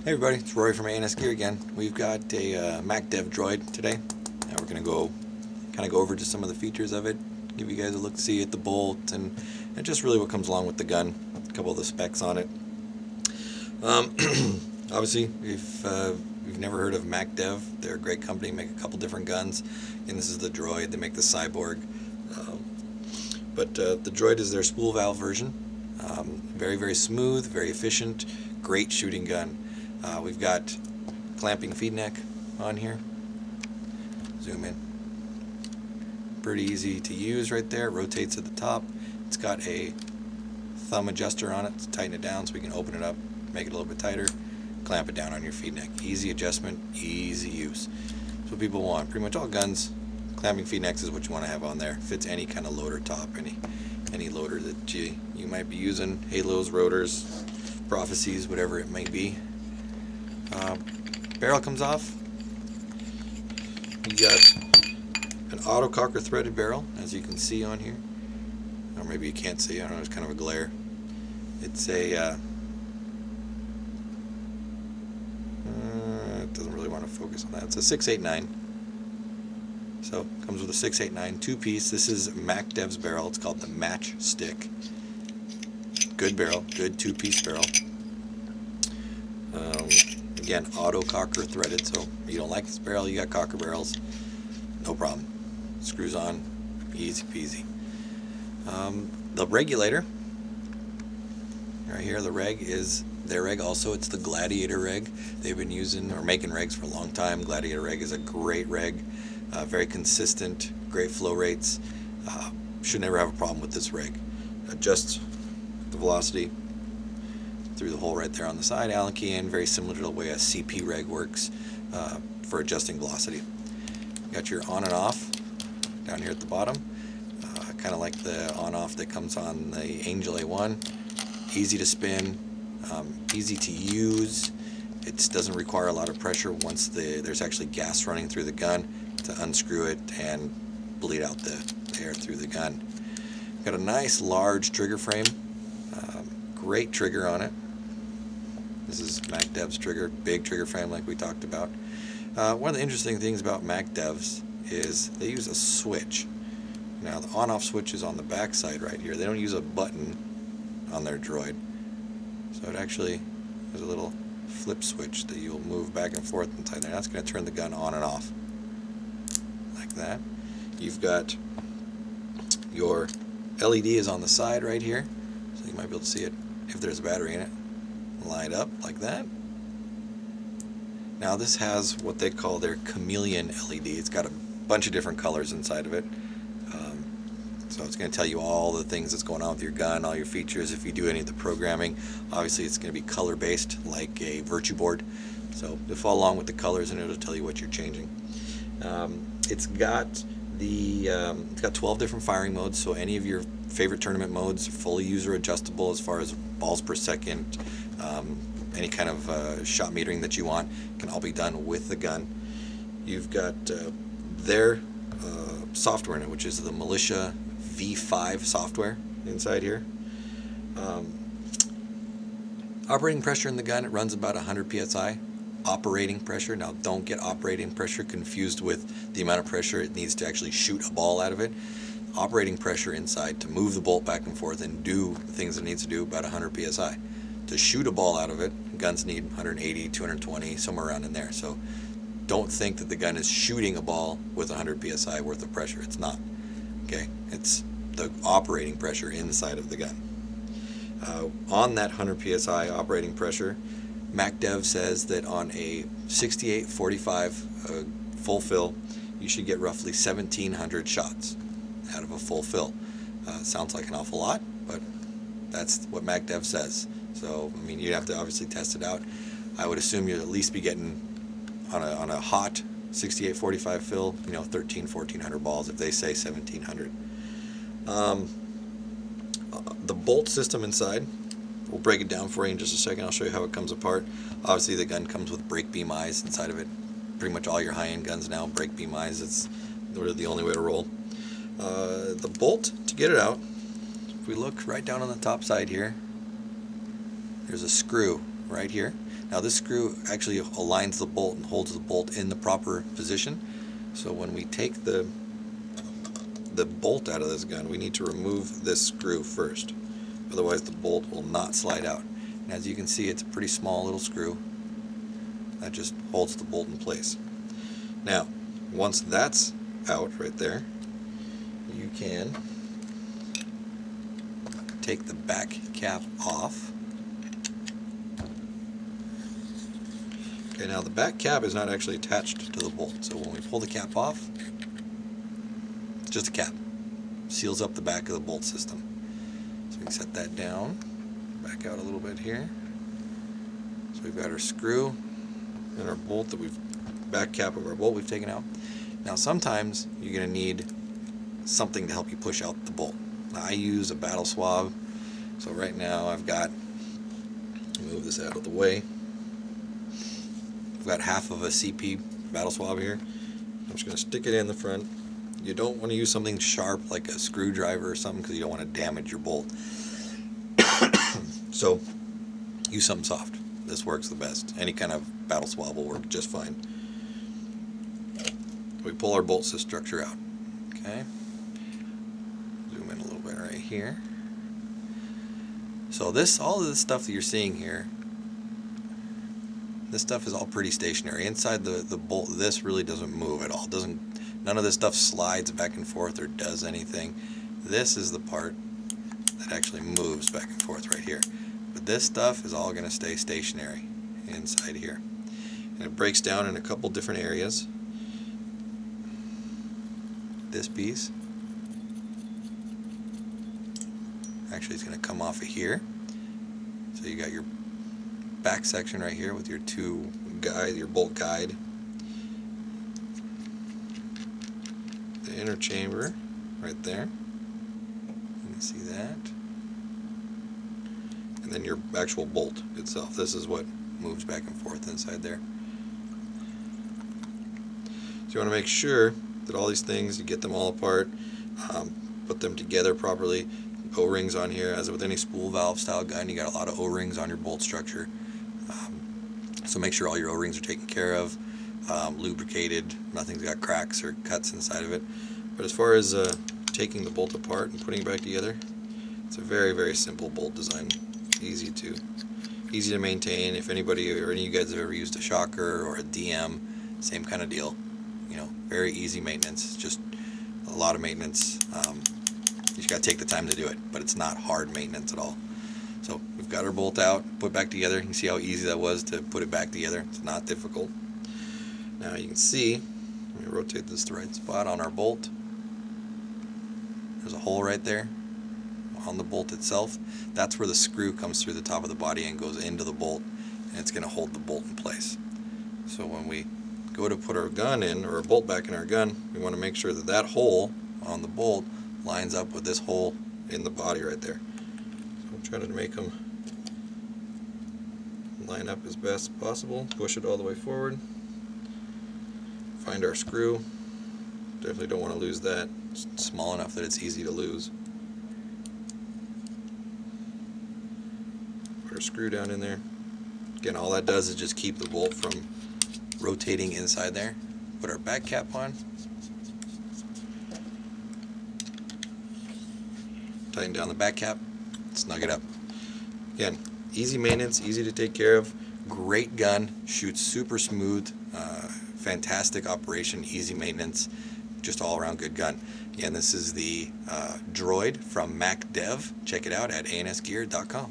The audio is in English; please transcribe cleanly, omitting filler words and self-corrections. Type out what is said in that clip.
Hey everybody, it's Roy from ANS Gear again. We've got a MacDev Droid today. We're going to kind of go over just some of the features of it, give you guys a look-see at the bolt and just really what comes along with the gun, a couple of the specs on it. Obviously, if you've never heard of MacDev, they're a great company, make a couple different guns. And this is the Droid, they make the Cyborg. But the Droid is their spool valve version. Very, very smooth, very efficient, great shooting gun. We've got clamping feed neck on here. Zoom in. Pretty easy to use right there. Rotates at the top. It's got a thumb adjuster on it to tighten it down so we can open it up, make it a little bit tighter, clamp it down on your feed neck. Easy adjustment, easy use. That's what people want. Pretty much all guns, clamping feed necks is what you want to have on there. Fits any kind of loader top, any loader that you might be using. Halos, rotors, prophecies, whatever it might be. Barrel comes off. You got an auto cocker threaded barrel, as you can see on here. Or maybe you can't see, I don't know, there's kind of a glare. It's a, it doesn't really want to focus on that. It's a 689. So, comes with a 689 two-piece. This is MacDev's barrel. It's called the Matchstick. Good barrel, good two-piece barrel. Again, auto cocker threaded, so if you don't like this barrel, you got cocker barrels, no problem. Screws on, easy peasy. The regulator, right here, the reg is their reg also. It's the Gladiator reg. They've been using or making regs for a long time. Gladiator reg is a great reg, very consistent, great flow rates. Should never have a problem with this reg. Adjust the velocity through the hole right there on the side, Allen key in, very similar to the way a CP reg works for adjusting velocity. You got your on and off down here at the bottom, kind of like the on-off that comes on the Angel A1. Easy to spin, easy to use. It doesn't require a lot of pressure once there's actually gas running through the gun to unscrew it and bleed out the air through the gun. Got a nice large trigger frame, great trigger on it. This is MacDev's trigger, big trigger frame like we talked about. One of the interesting things about MacDev's is they use a switch. Now the on-off switch is on the back side right here. They don't use a button on their Droid. So it actually has a little flip switch that you'll move back and forth inside there. That's going to turn the gun on and off. Like that. You've got your LED is on the side right here. So you might be able to see it if there's a battery in it. Light up like that. Now this has what they call their Chameleon LED. It's got a bunch of different colors inside of it. So it's going to tell you all the things that's going on with your gun, all your features. If you do any of the programming, obviously it's going to be color based like a Virtue board. So you'll follow along with the colors and it'll tell you what you're changing. It's got 12 different firing modes, so any of your favorite tournament modes are fully user adjustable as far as balls per second, any kind of shot metering that you want can all be done with the gun. You've got their software in it, which is the Militia V5 software inside here. Operating pressure in the gun, it runs about 100 psi. Operating pressure, now don't get operating pressure confused with the amount of pressure it needs to actually shoot a ball out of it. Operating pressure inside to move the bolt back and forth and do the things it needs to do, about 100 psi. To shoot a ball out of it, guns need 180, 220, somewhere around in there. So don't think that the gun is shooting a ball with 100 psi worth of pressure. It's not. Okay, it's the operating pressure inside of the gun. On that 100 psi operating pressure, MacDev says that on a 68-45 full fill, you should get roughly 1,700 shots out of a full fill. Sounds like an awful lot, but that's what MacDev says. So, I mean, you'd have to obviously test it out. I would assume you'd at least be getting, on a hot 68-45 fill, 1,400 balls if they say 1,700. The bolt system inside, we'll break it down for you in just a second. I'll show you how it comes apart. Obviously the gun comes with brake beam eyes inside of it. Pretty much all your high-end guns now, brake beam eyes. It's the only way to roll. The bolt, to get it out, if we look right down on the top side here, there's a screw right here. Now this screw actually aligns the bolt and holds the bolt in the proper position. So when we take the bolt out of this gun, we need to remove this screw first. Otherwise the bolt will not slide out. And as you can see, it's a pretty small little screw that just holds the bolt in place. Now, once that's out right there, you can take the back cap off. Okay, now the back cap is not actually attached to the bolt, so when we pull the cap off, it's just a cap. Seals up the back of the bolt system. So we can set that down, back out a little bit here. So we've got our screw and our bolt that back cap of our bolt we've taken out. Now sometimes you're going to need something to help you push out the bolt. Now, I use a battle swab, so right now I've got, move this out of the way, I've got half of a CP battle swab here. I'm just going to stick it in the front. You don't want to use something sharp like a screwdriver or something because you don't want to damage your bolt. So use something soft. This works the best. Any kind of battle swab will work just fine. We pull our bolt structure out. Okay. Zoom in a little bit right here. So all of this stuff that you're seeing here, this stuff is all pretty stationary. Inside the bolt, this really doesn't move at all. None of this stuff slides back and forth or does anything. This is the part that actually moves back and forth right here. But this stuff is all going to stay stationary inside here. And it breaks down in a couple different areas. This piece actually is going to come off of here. So you got your back section right here with your your bolt guide. The inner chamber right there. You can see that. And then your actual bolt itself. This is what moves back and forth inside there. So you want to make sure that all these things, you get them all apart, put them together properly. O-rings on here. As with any spool valve style gun, you got a lot of O-rings on your bolt structure. So make sure all your O-rings are taken care of, lubricated, nothing's got cracks or cuts inside of it. But as far as taking the bolt apart and putting it back together, it's a very, very simple bolt design. Easy to maintain. If anybody or any of you guys have ever used a shocker or a DM, same kind of deal. You know, very easy maintenance. Just a lot of maintenance. You just got to take the time to do it, but it's not hard maintenance at all. So we've got our bolt out, put back together. You can see how easy that was to put it back together. It's not difficult. Now you can see, let me rotate this to the right spot on our bolt. There's a hole right there on the bolt itself. That's where the screw comes through the top of the body and goes into the bolt, and it's going to hold the bolt in place. So when we go to put our gun in, or a bolt back in our gun, we want to make sure that that hole on the bolt lines up with this hole in the body right there. So I'm trying to make them line up as best as possible. Push it all the way forward. Find our screw. Definitely don't want to lose that. It's small enough that it's easy to lose. Put our screw down in there. Again, all that does is just keep the bolt from rotating inside there. Put our back cap on. Tighten down the back cap, snug it up. Again, easy maintenance, easy to take care of, great gun, shoots super smooth, fantastic operation, easy maintenance, just all around good gun. Again, this is the Droid from MacDev. Check it out at ansgear.com.